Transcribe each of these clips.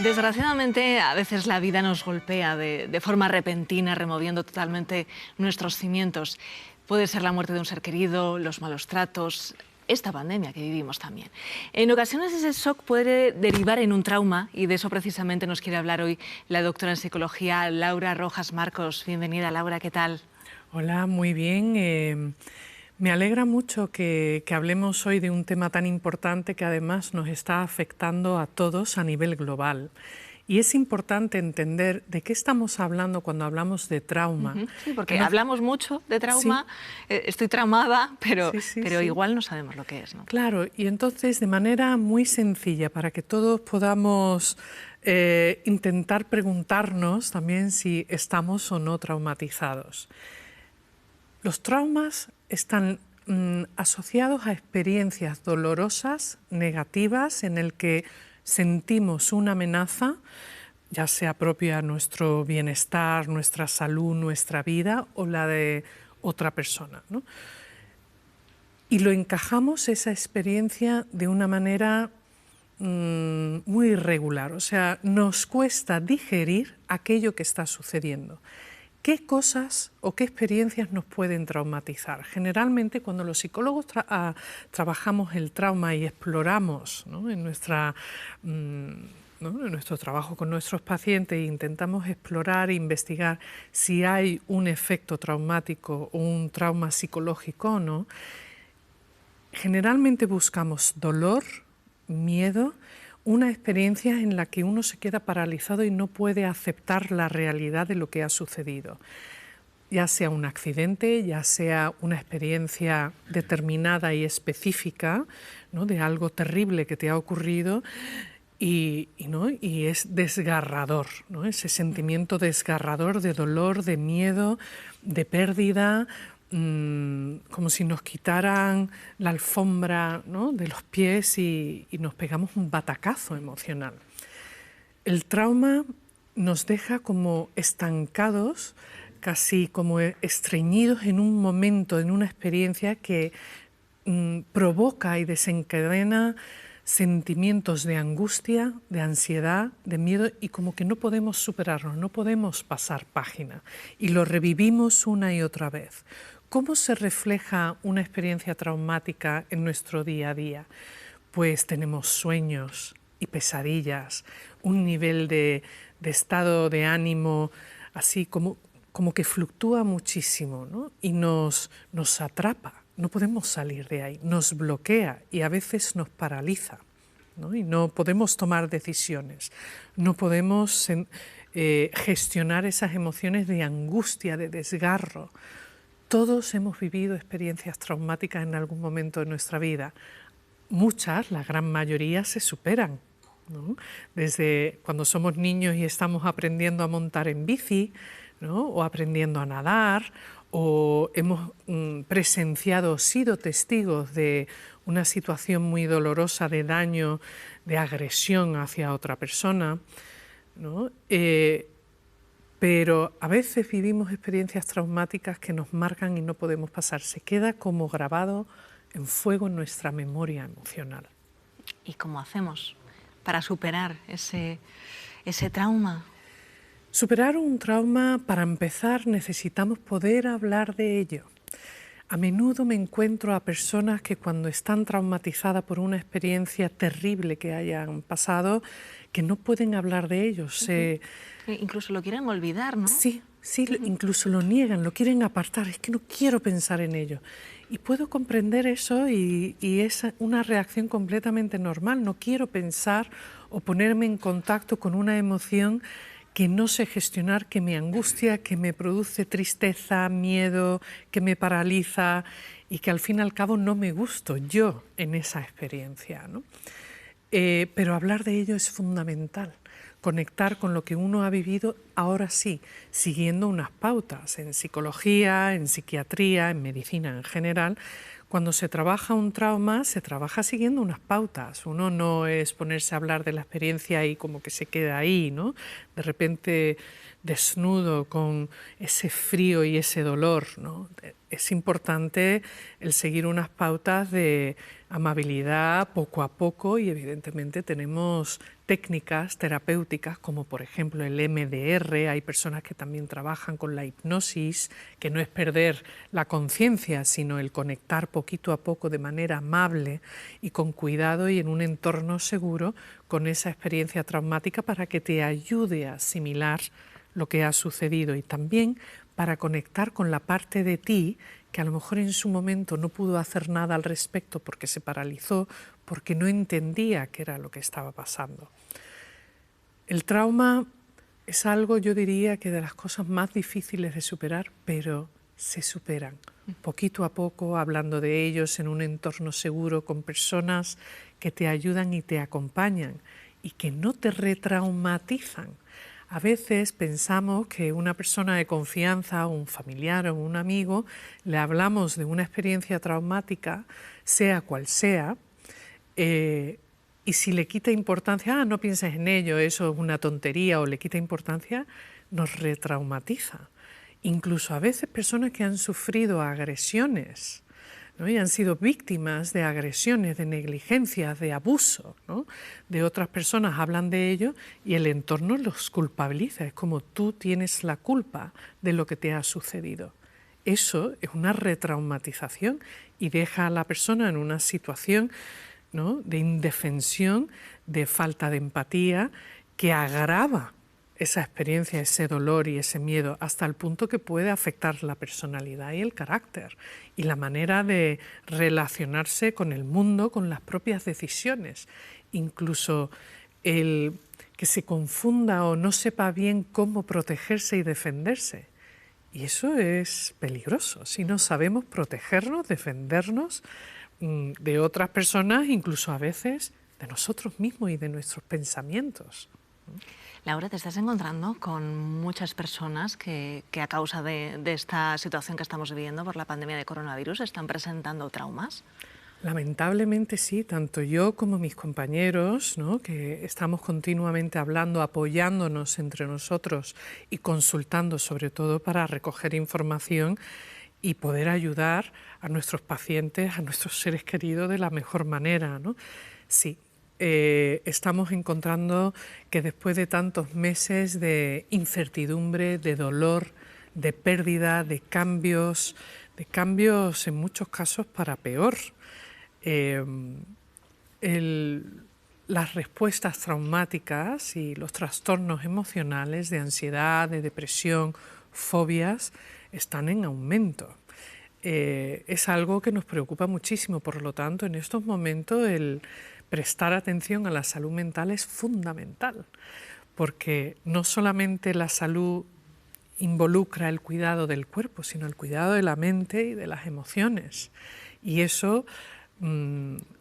Desgraciadamente, a veces la vida nos golpea de forma repentina, removiendo totalmente nuestros cimientos. Puede ser la muerte de un ser querido, los malos tratos, esta pandemia que vivimos también. En ocasiones ese shock puede derivar en un trauma y de eso precisamente nos quiere hablar hoy la doctora en psicología Laura Rojas Marcos. Bienvenida, Laura, ¿qué tal? Hola, muy bien. Me alegra mucho que hablemos hoy de un tema tan importante que además nos está afectando a todos a nivel global. Y es importante entender de qué estamos hablando cuando hablamos de trauma. Sí, porque hablamos mucho de trauma, sí. Estoy traumada, pero igual no sabemos lo que es, ¿no? Claro, y entonces de manera muy sencilla, para que todos podamos intentar preguntarnos también si estamos o no traumatizados. Los traumas están asociados a experiencias dolorosas, negativas, en el que sentimos una amenaza, ya sea propia a nuestro bienestar, nuestra salud, nuestra vida o la de otra persona, ¿no? Y lo encajamos esa experiencia de una manera muy irregular, o sea, nos cuesta digerir aquello que está sucediendo. ¿Qué cosas o qué experiencias nos pueden traumatizar? Generalmente, cuando los psicólogos trabajamos el trauma y exploramos, ¿no? en nuestro trabajo con nuestros pacientes, intentamos explorar e investigar si hay un efecto traumático o un trauma psicológico o no, generalmente buscamos dolor, miedo, una experiencia en la que uno se queda paralizado y no puede aceptar la realidad de lo que ha sucedido. Ya sea un accidente, ya sea una experiencia determinada y específica, ¿no? de algo terrible que te ha ocurrido y es desgarrador, ¿no? Ese sentimiento desgarrador de dolor, de miedo, de pérdida, como si nos quitaran la alfombra, ¿no? de los pies y nos pegamos un batacazo emocional. El trauma nos deja como estancados, casi como estreñidos en un momento, en una experiencia que provoca y desencadena sentimientos de angustia, de ansiedad, de miedo y como que no podemos superarlo, no podemos pasar página y lo revivimos una y otra vez. ¿Cómo se refleja una experiencia traumática en nuestro día a día? Pues tenemos sueños y pesadillas, un nivel de estado de ánimo así como que fluctúa muchísimo, ¿no? Y nos atrapa, no podemos salir de ahí, nos bloquea y a veces nos paraliza, ¿no? Y no podemos tomar decisiones, no podemos gestionar esas emociones de angustia, de desgarro. Todos hemos vivido experiencias traumáticas en algún momento de nuestra vida. Muchas, la gran mayoría, se superan, ¿no? Desde cuando somos niños y estamos aprendiendo a montar en bici, ¿no? o aprendiendo a nadar, o hemos presenciado, sido testigos de una situación muy dolorosa de daño, de agresión hacia otra persona, ¿no? Pero a veces vivimos experiencias traumáticas que nos marcan y no podemos pasar. Se queda como grabado en fuego en nuestra memoria emocional. ¿Y cómo hacemos para superar ese trauma? Superar un trauma, para empezar, necesitamos poder hablar de ello. A menudo me encuentro a personas que cuando están traumatizadas por una experiencia terrible que hayan pasado, que no pueden hablar de ello. Incluso lo quieren olvidar, ¿no? Sí, incluso lo niegan, lo quieren apartar. Es que no quiero pensar en ello. Y puedo comprender eso y es una reacción completamente normal. No quiero pensar o ponerme en contacto con una emoción que no sé gestionar, que me angustia, que me produce tristeza, miedo, que me paraliza y que al fin y al cabo no me gusto yo en esa experiencia, ¿no? Pero hablar de ello es fundamental, conectar con lo que uno ha vivido, ahora sí, siguiendo unas pautas en psicología, en psiquiatría, en medicina en general. Cuando se trabaja un trauma, se trabaja siguiendo unas pautas. Uno no es ponerse a hablar de la experiencia y como que se queda ahí, ¿no? De repente desnudo con ese frío y ese dolor, ¿no? es importante el seguir unas pautas de amabilidad poco a poco y evidentemente tenemos técnicas terapéuticas como por ejemplo el MDR, hay personas que también trabajan con la hipnosis, que no es perder la conciencia, sino el conectar poquito a poco de manera amable y con cuidado y en un entorno seguro con esa experiencia traumática para que te ayude a asimilar lo que ha sucedido y también para conectar con la parte de ti que a lo mejor en su momento no pudo hacer nada al respecto porque se paralizó, porque no entendía qué era lo que estaba pasando. El trauma es algo, yo diría, que de las cosas más difíciles de superar, pero se superan poquito a poco, hablando de ellos en un entorno seguro, con personas que te ayudan y te acompañan y que no te retraumatizan. A veces pensamos que una persona de confianza, un familiar o un amigo, le hablamos de una experiencia traumática, sea cual sea, y si le quita importancia, no pienses en ello, eso es una tontería, o le quita importancia, nos retraumatiza. Incluso a veces personas que han sufrido agresiones, ¿no? Y han sido víctimas de agresiones, de negligencias, de abuso, ¿no? De otras personas hablan de ello y el entorno los culpabiliza. Es como tú tienes la culpa de lo que te ha sucedido. Eso es una retraumatización y deja a la persona en una situación, ¿no?, de indefensión, de falta de empatía, que agrava esa experiencia, ese dolor y ese miedo, hasta el punto que puede afectar la personalidad y el carácter y la manera de relacionarse con el mundo, con las propias decisiones. Incluso el que se confunda o no sepa bien cómo protegerse y defenderse. Y eso es peligroso. Si no sabemos protegernos, defendernos de otras personas, incluso a veces de nosotros mismos y de nuestros pensamientos. Laura, ¿te estás encontrando con muchas personas que a causa de esta situación que estamos viviendo por la pandemia de coronavirus están presentando traumas? Lamentablemente sí, tanto yo como mis compañeros, ¿no?, que estamos continuamente hablando, apoyándonos entre nosotros y consultando sobre todo para recoger información y poder ayudar a nuestros pacientes, a nuestros seres queridos de la mejor manera, ¿no? Sí. Estamos encontrando que después de tantos meses de incertidumbre, de dolor, de pérdida, de cambios en muchos casos para peor, las respuestas traumáticas y los trastornos emocionales de ansiedad, de depresión, fobias, están en aumento. Es algo que nos preocupa muchísimo, por lo tanto, en estos momentos el prestar atención a la salud mental es fundamental, porque no solamente la salud involucra el cuidado del cuerpo, sino el cuidado de la mente y de las emociones. Y eso,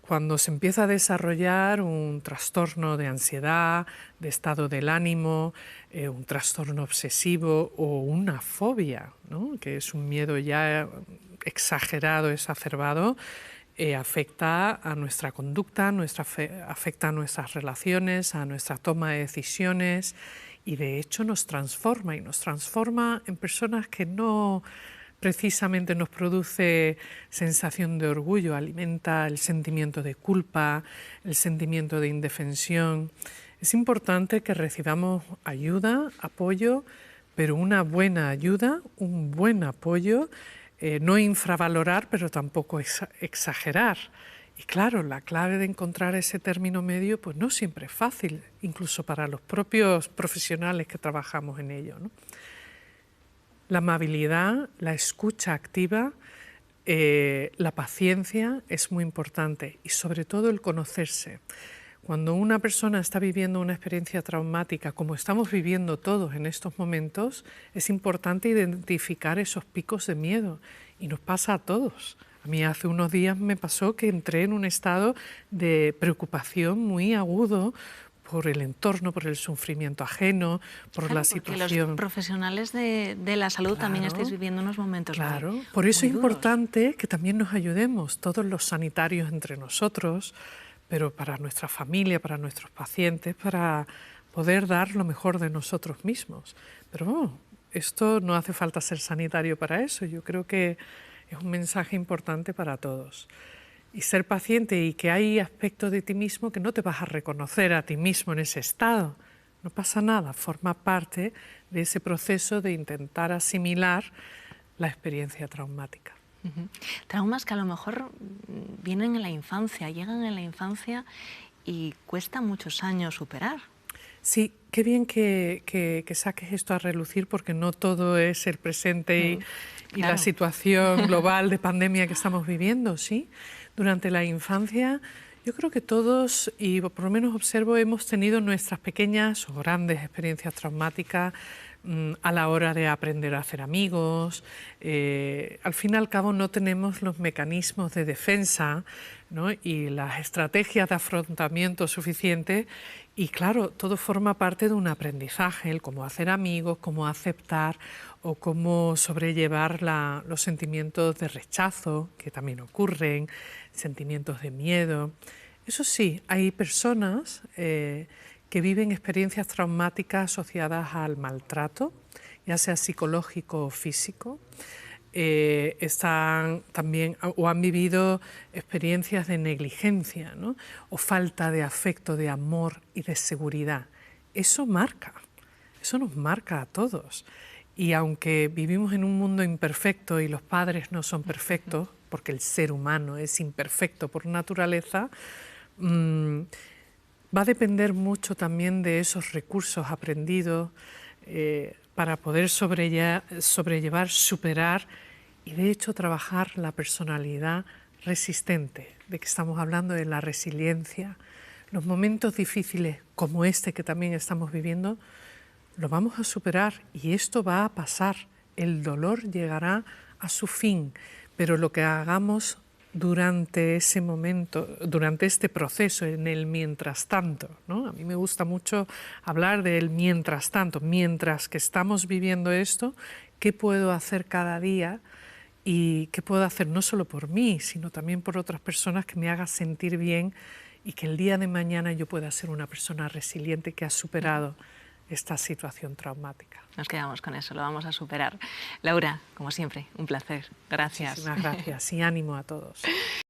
cuando se empieza a desarrollar un trastorno de ansiedad, de estado del ánimo, un trastorno obsesivo o una fobia, ¿no?, que es un miedo ya exagerado, exacerbado, afecta a nuestra conducta, afecta a nuestras relaciones, a nuestra toma de decisiones y de hecho nos transforma en personas que no precisamente nos produce sensación de orgullo, alimenta el sentimiento de culpa, el sentimiento de indefensión. Es importante que recibamos ayuda, apoyo, pero una buena ayuda, un buen apoyo, no infravalorar, pero tampoco exagerar. Y claro, la clave de encontrar ese término medio pues no siempre es fácil, incluso para los propios profesionales que trabajamos en ello, ¿no? La amabilidad, la escucha activa, la paciencia es muy importante y sobre todo el conocerse. Cuando una persona está viviendo una experiencia traumática, como estamos viviendo todos en estos momentos, es importante identificar esos picos de miedo y nos pasa a todos. A mí hace unos días me pasó que entré en un estado de preocupación muy agudo por el entorno, por el sufrimiento ajeno, por la situación. Porque los profesionales de la salud también estáis viviendo unos momentos muy, por eso muy es importante que también nos ayudemos, todos los sanitarios entre nosotros, pero para nuestra familia, para nuestros pacientes, para poder dar lo mejor de nosotros mismos. Pero esto no hace falta ser sanitario para eso. Yo creo que es un mensaje importante para todos. Y ser paciente, y que hay aspectos de ti mismo que no te vas a reconocer a ti mismo en ese estado. No pasa nada, forma parte de ese proceso de intentar asimilar la experiencia traumática. Traumas que a lo mejor vienen en la infancia, llegan en la infancia y cuesta muchos años superar. Sí, qué bien que saques esto a relucir, porque no todo es el presente y claro. la situación global de pandemia que estamos viviendo, ¿sí? Durante la infancia, yo creo que todos, y por lo menos observo, hemos tenido nuestras pequeñas o grandes experiencias traumáticas a la hora de aprender a hacer amigos. Al fin y al cabo no tenemos los mecanismos de defensa, ¿no?, y las estrategias de afrontamiento suficientes, y claro, todo forma parte de un aprendizaje, el cómo hacer amigos, cómo aceptar o cómo sobrellevar los sentimientos de rechazo, que también ocurren, sentimientos de miedo. Eso sí, hay personas que viven experiencias traumáticas asociadas al maltrato, ya sea psicológico o físico. Están también o han vivido experiencias de negligencia, ¿no?, o falta de afecto, de amor y de seguridad. Eso nos marca a todos. Y aunque vivimos en un mundo imperfecto y los padres no son perfectos, porque el ser humano es imperfecto por naturaleza, va a depender mucho también de esos recursos aprendidos para poder sobrellevar, superar y de hecho trabajar la personalidad resistente, de que estamos hablando de la resiliencia. Los momentos difíciles como este que también estamos viviendo, lo vamos a superar y esto va a pasar. El dolor llegará a su fin, pero lo que hagamos durante ese momento, durante este proceso, en el mientras tanto, ¿no? A mí me gusta mucho hablar del mientras tanto, mientras que estamos viviendo esto, ¿qué puedo hacer cada día? Y qué puedo hacer no solo por mí, sino también por otras personas, que me haga sentir bien y que el día de mañana yo pueda ser una persona resiliente que ha superado esta situación traumática. Nos quedamos con eso, lo vamos a superar. Laura, como siempre, un placer. Gracias. Muchísimas gracias y ánimo a todos.